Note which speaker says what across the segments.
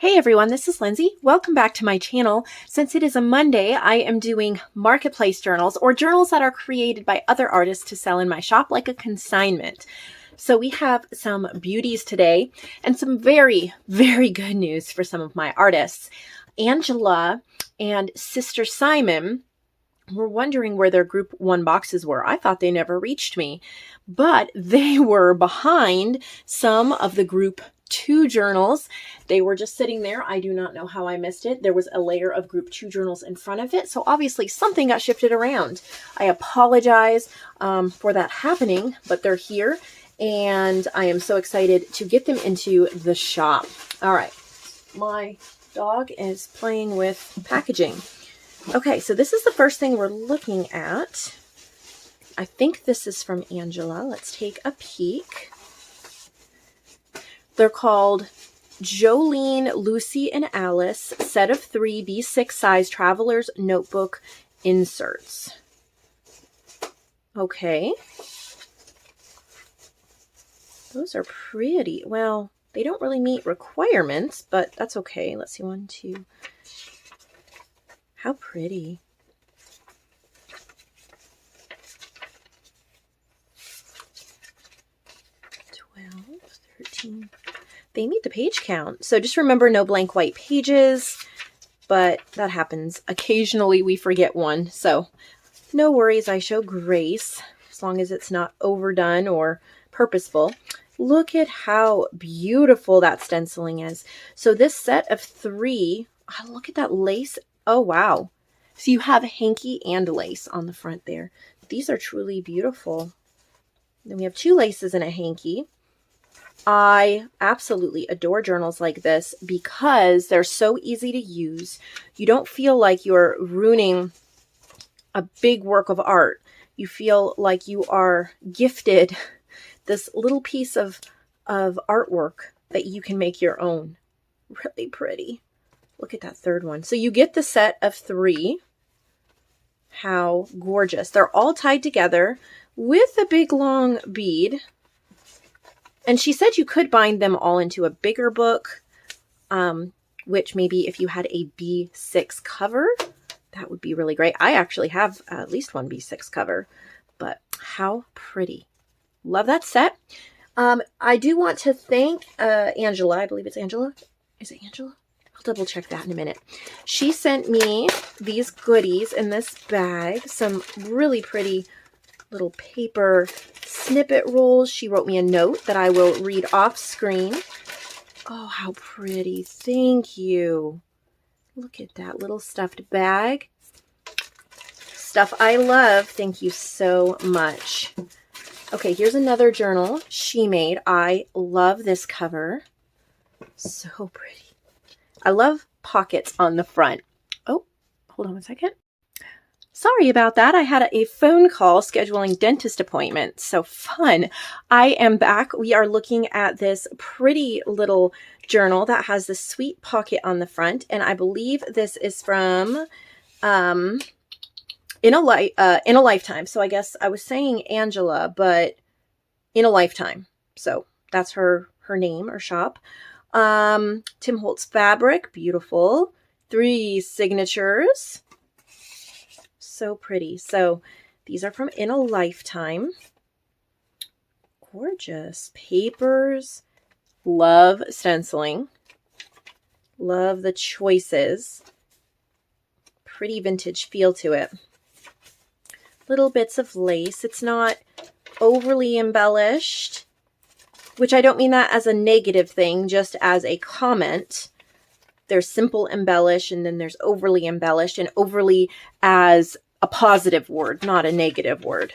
Speaker 1: Hey everyone, this is Lindsay. Welcome back to my channel. Since it is a Monday, I am doing marketplace journals or journals that are created by other artists to sell in my shop like a consignment. So we have some beauties today and some very, very good news for some of my artists. Angela and Sister Simon were wondering where their group 1 boxes were. I thought they never reached me, but they were behind some of the group 2 journals. They were just sitting there. I do not know how I missed it. There was a layer of group 2 journals in front of it. So obviously something got shifted around. I apologize for that happening, but they're here and I am so excited to get them into the shop. All right. My dog is playing with packaging. Okay, so this is the first thing we're looking at. I think this is from Angela. Let's take a peek. They're called Jolene, Lucy, and Alice, set of 3 B6 size Traveler's Notebook inserts. Okay. Those are pretty. Well, they don't really meet requirements, but that's okay. Let's see, 1, 2. How pretty. They meet the page count. So just remember, no blank white pages, but that happens. Occasionally we forget one. So no worries. I show grace as long as it's not overdone or purposeful. Look at how beautiful that stenciling is. So this set of 3, oh, look at that lace. Oh, wow. So you have hanky and lace on the front there. These are truly beautiful. Then we have 2 laces and a hanky. I absolutely adore journals like this because they're so easy to use. You don't feel like you're ruining a big work of art. You feel like you are gifted this little piece of artwork that you can make your own. Really pretty. Look at that third one. So you get the set of 3. How gorgeous. They're all tied together with a big long bead. And she said you could bind them all into a bigger book, which maybe if you had a B6 cover, that would be really great. I actually have at least one B6 cover, but how pretty. Love that set. I do want to thank Angela. I believe it's Angela. Is it Angela? I'll double check that in a minute. She sent me these goodies in this bag, some really pretty little paper snippet rolls. She wrote me a note that I will read off screen. Oh, how pretty. Thank you. Look at that little stuffed bag. Stuff I love. Thank you so much. Okay, here's another journal she made. I love this cover. So pretty. I love pockets on the front. Oh, hold on one second. Sorry about that. I had a phone call scheduling dentist appointments. So fun. I am back. We are looking at this pretty little journal that has this sweet pocket on the front. And I believe this is from In a Lifetime. So I guess I was saying Angela, but In a Lifetime. So that's her name or shop. Tim Holtz fabric. Beautiful. 3 signatures. So pretty. So these are from In a Lifetime. Gorgeous papers. Love stenciling. Love the choices. Pretty vintage feel to it. Little bits of lace. It's not overly embellished, which I don't mean that as a negative thing, just as a comment. There's simple embellish, and then there's overly embellished, and overly as a positive word, not a negative word.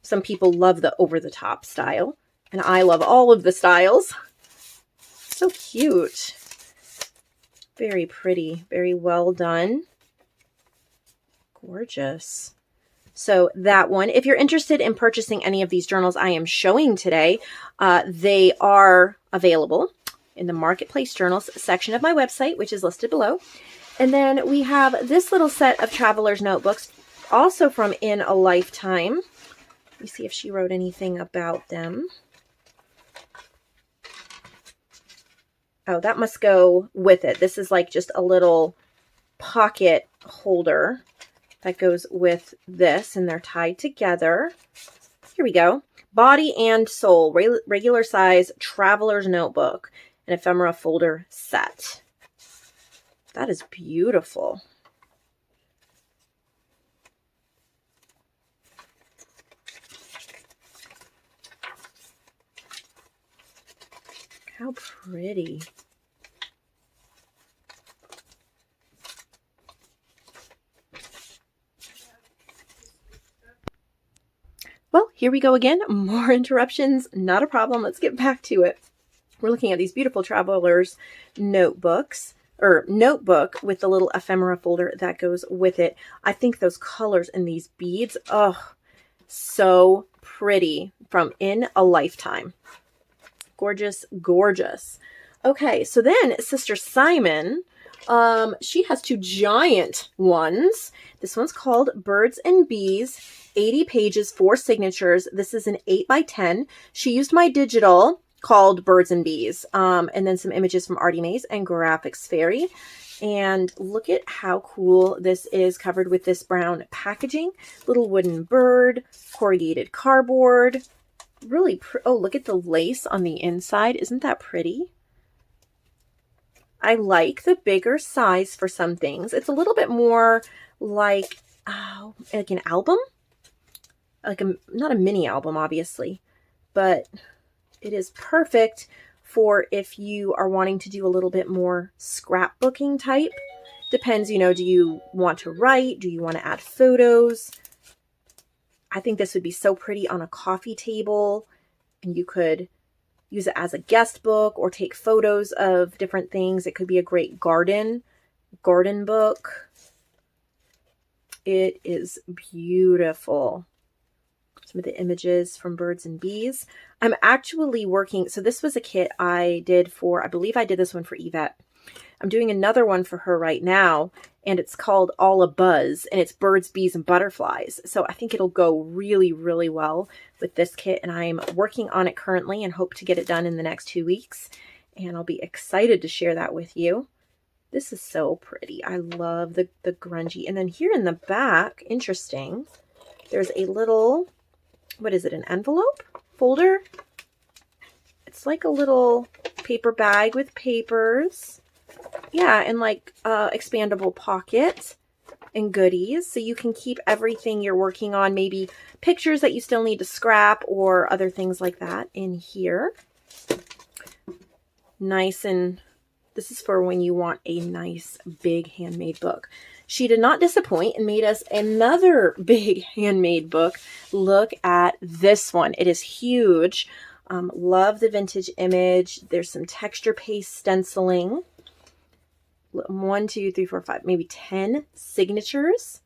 Speaker 1: Some people love the over-the-top style, and I love all of the styles. So cute. Very pretty. Very well done. Gorgeous. So that one, if you're interested in purchasing any of these journals I am showing today, they are available in the Marketplace Journals section of my website, which is listed below. And then we have this little set of Traveler's Notebooks, also from In a Lifetime. Let me see if she wrote anything about them. Oh, that must go with it. This is like just a little pocket holder that goes with this, and they're tied together. Here we go. Body and Soul, regular size traveler's notebook, and ephemera folder set. That is beautiful. How pretty. Well, here we go again. More interruptions, not a problem. Let's get back to it. We're looking at these beautiful traveler's notebooks, or notebook with the little ephemera folder that goes with it. I think those colors in these beads, oh, so pretty, from In a Lifetime. Gorgeous, gorgeous. Okay, so then Sister Simon, she has two giant ones. This one's called Birds and Bees. 80 pages, 4 signatures. This is an 8x10. She used my digital called Birds and Bees, and then some images from Artie Mays and Graphics Fairy. And look at how cool this is, covered with this brown packaging. Little wooden bird, corrugated cardboard. Really, oh, look at the lace on the inside. Isn't that pretty? I like the bigger size for some things. It's a little bit more like an album. Like not a mini album, obviously, but it is perfect for if you are wanting to do a little bit more scrapbooking type. Depends, you know, do you want to write? Do you want to add photos? I think this would be so pretty on a coffee table, and you could use it as a guest book or take photos of different things. It could be a great garden book. It is beautiful. Some of the images from Birds and Bees. I'm actually working, so this was a kit I did for, I believe I did this one for Yvette. I'm doing another one for her right now, and it's called All a Buzz, and it's birds, bees, and butterflies. So I think it'll go really, really well with this kit, and I'm working on it currently and hope to get it done in the next 2 weeks, and I'll be excited to share that with you. This is so pretty. I love the grungy. And then here in the back, interesting, there's a little, what is it, an envelope folder? It's like a little paper bag with papers. Yeah, and like expandable pocket and goodies. So you can keep everything you're working on, maybe pictures that you still need to scrap or other things like that in here. Nice, and this is for when you want a nice big handmade book. She did not disappoint and made us another big handmade book. Look at this one. It is huge. Love the vintage image. There's some texture paste stenciling. 1, 2, 3, 4, 5, maybe 10 signatures.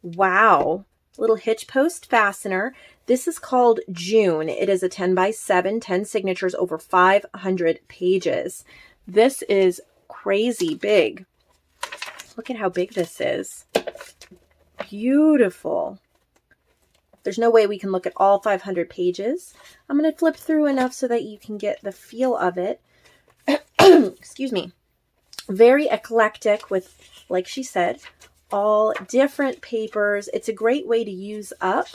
Speaker 1: Wow. Little hitch post fastener. This is called June. It is a 10x7, 10 signatures over 500 pages. This is crazy big. Look at how big this is. Beautiful. There's no way we can look at all 500 pages. I'm going to flip through enough so that you can get the feel of it. Excuse me. Very eclectic with, like she said, all different papers. It's a great way to use up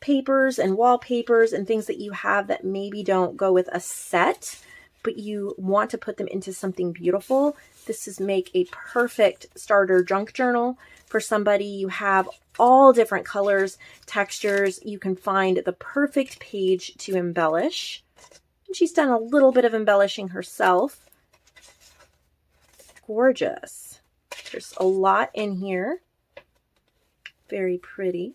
Speaker 1: papers and wallpapers and things that you have that maybe don't go with a set, but you want to put them into something beautiful. This is make a perfect starter junk journal for somebody. You have all different colors, textures. You can find the perfect page to embellish. And she's done a little bit of embellishing herself. Gorgeous. There's a lot in here. Very pretty.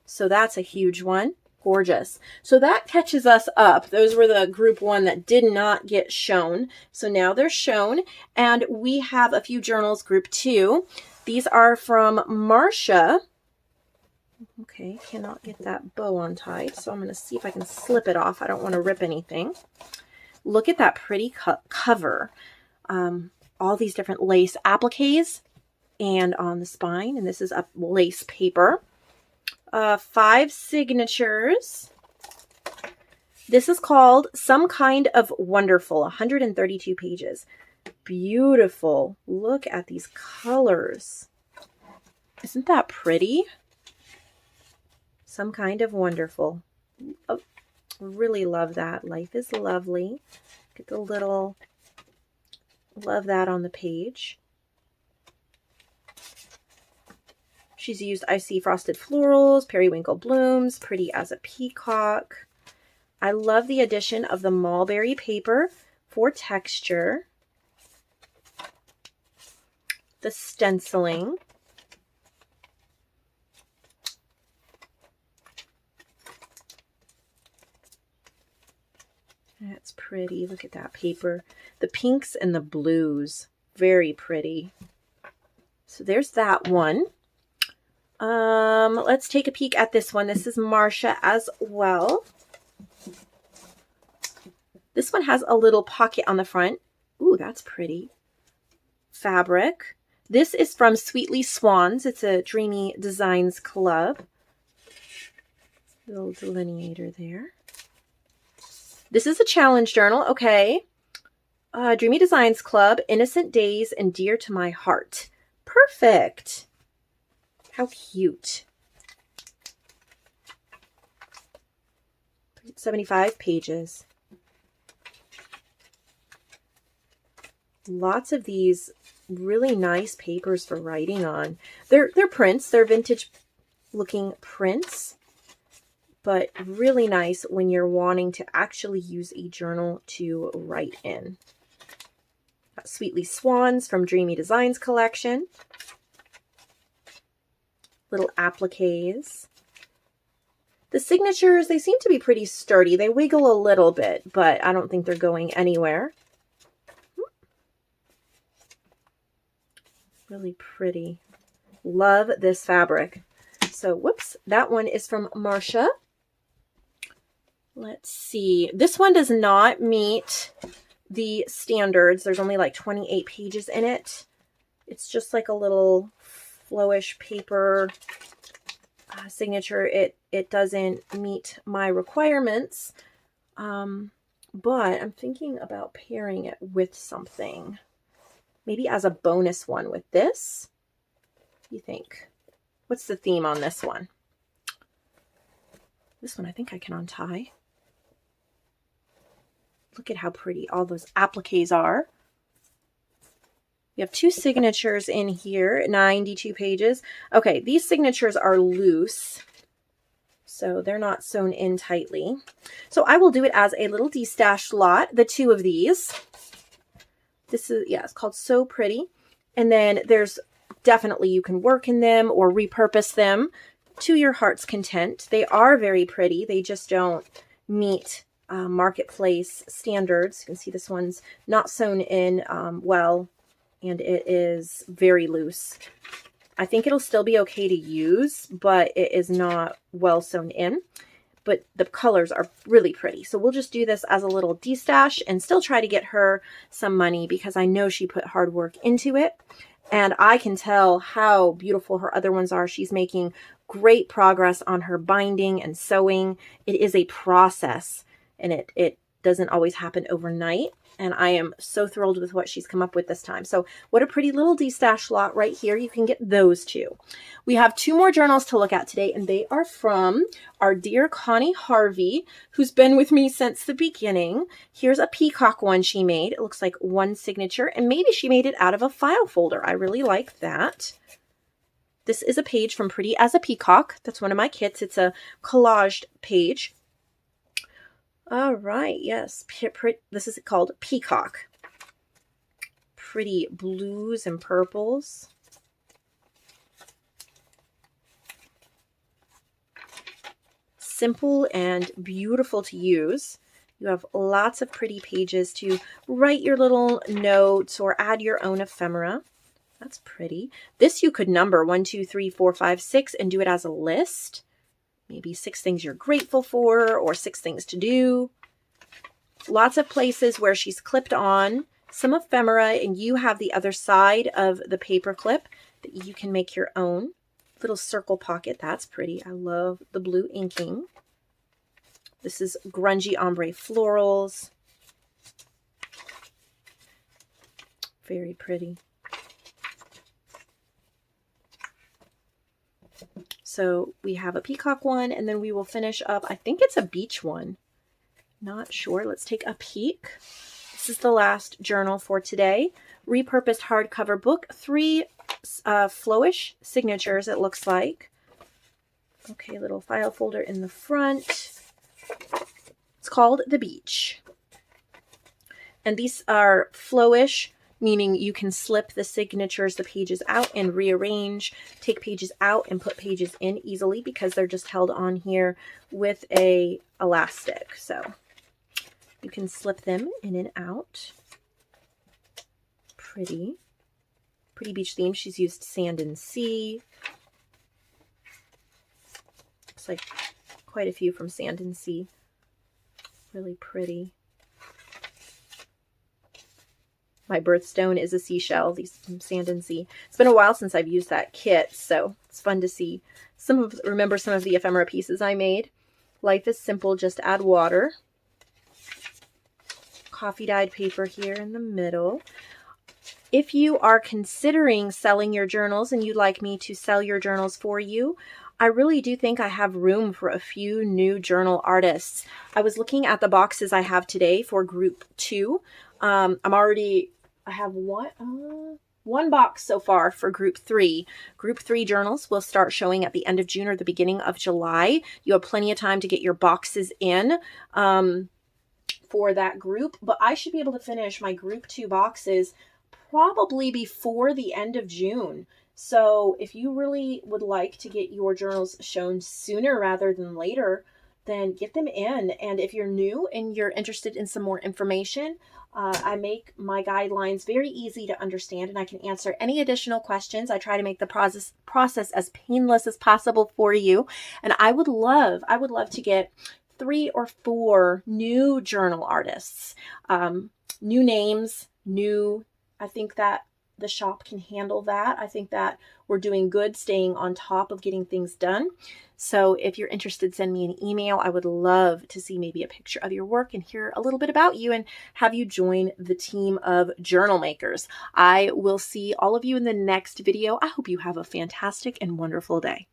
Speaker 1: So that's a huge one. Gorgeous. So that catches us up. Those were the group 1 that did not get shown. So now they're shown. And we have a few journals, group 2. These are from Marsha. Okay, cannot get that bow untied. So I'm going to see if I can slip it off. I don't want to rip anything. Look at that pretty cover. All these different lace appliques and on the spine. And this is a lace paper. 5 signatures. This is called Some Kind of Wonderful, 132 pages. Beautiful. Look at these colors. Isn't that pretty? Some Kind of Wonderful. Oh, really love that. Life is lovely. Get the little, love that on the page. She's used icy frosted florals, periwinkle blooms, pretty as a peacock. I love the addition of the mulberry paper for texture. The stenciling. That's pretty. Look at that paper. The pinks and the blues. Very pretty. So there's that one. Let's take a peek at this one. This is Marsha as well. This one has a little pocket on the front. Ooh, that's pretty. Fabric. This is from Sweetly Swans. It's a Dreamy Designs Club. Little delineator there. This is a challenge journal. Okay. Dreamy Designs Club, Innocent Days and Dear to My Heart. Perfect. How cute. 75 pages. Lots of these really nice papers for writing on. They're prints. They're vintage looking prints, but really nice when you're wanting to actually use a journal to write in. Sweetly Swans from Dreamy Designs collection. Little appliques. The signatures, they seem to be pretty sturdy. They wiggle a little bit, but I don't think they're going anywhere. Really pretty. Love this fabric. So, whoops, that one is from Marsha. Let's see. This one does not meet the standards. There's only like 28 pages in it. It's just like a little flowish paper signature. It doesn't meet my requirements, but I'm thinking about pairing it with something. Maybe as a bonus one with this. What do you think? What's the theme on this one? This one I think I can untie. Look at how pretty all those appliques are. You have two signatures in here, 92 pages. Okay, these signatures are loose, so they're not sewn in tightly. So I will do it as a little destash lot, the two of these. This is, yeah, it's called So Pretty. And then there's definitely, you can work in them or repurpose them to your heart's content. They are very pretty. They just don't meet marketplace standards. You can see this one's not sewn in well, and it is very loose. I think it'll still be okay to use, but it is not well sewn in. But the colors are really pretty. So we'll just do this as a little destash and still try to get her some money because I know she put hard work into it. And I can tell how beautiful her other ones are. She's making great progress on her binding and sewing. It is a process, and it doesn't always happen overnight. And I am so thrilled with what she's come up with this time. So what a pretty little destash lot right here. You can get those two. We have two more journals to look at today, and they are from our dear Connie Harvey, who's been with me since the beginning. Here's a peacock one she made. It looks like one signature, and maybe she made it out of a file folder. I really like that. This is a page from Pretty as a Peacock. That's one of my kits. It's a collaged page. All right, yes, this is called Peacock. Pretty blues and purples. Simple and beautiful to use. You have lots of pretty pages to write your little notes or add your own ephemera. That's pretty. This you could number 1, 2, 3, 4, 5, 6 and do it as a list. Maybe 6 things you're grateful for or 6 things to do. Lots of places where she's clipped on some ephemera and you have the other side of the paper clip that you can make your own. Little circle pocket. That's pretty. I love the blue inking. This is grungy ombre florals. Very pretty. So we have a peacock one, and then we will finish up, I think it's a beach one. Not sure. Let's take a peek. This is the last journal for today. Repurposed hardcover book. 3 flowish signatures, it looks like. Okay, little file folder in the front. It's called The Beach. And these are flowish, meaning you can slip the signatures, the pages out and rearrange, take pages out and put pages in easily because they're just held on here with a elastic. So you can slip them in and out. Pretty beach theme. She's used sand and sea. Looks like quite a few from sand and sea. Really pretty. My birthstone is a seashell, these from sand and sea. It's been a while since I've used that kit, so it's fun to see remember some of the ephemera pieces I made. Life is simple, just add water. Coffee dyed paper here in the middle. If you are considering selling your journals and you'd like me to sell your journals for you, I really do think I have room for a few new journal artists. I was looking at the boxes I have today for group 2. I have one box so far for group 3. Group 3 journals will start showing at the end of June or the beginning of July. You have plenty of time to get your boxes in for that group, but I should be able to finish my group 2 boxes probably before the end of June. So if you really would like to get your journals shown sooner rather than later, then get them in. And if you're new and you're interested in some more information, I make my guidelines very easy to understand, and I can answer any additional questions. I try to make the process as painless as possible for you. And I would love to get 3 or 4 new journal artists, new names, I think that the shop can handle that. I think that we're doing good staying on top of getting things done. So if you're interested, send me an email. I would love to see maybe a picture of your work and hear a little bit about you and have you join the team of journal makers. I will see all of you in the next video. I hope you have a fantastic and wonderful day.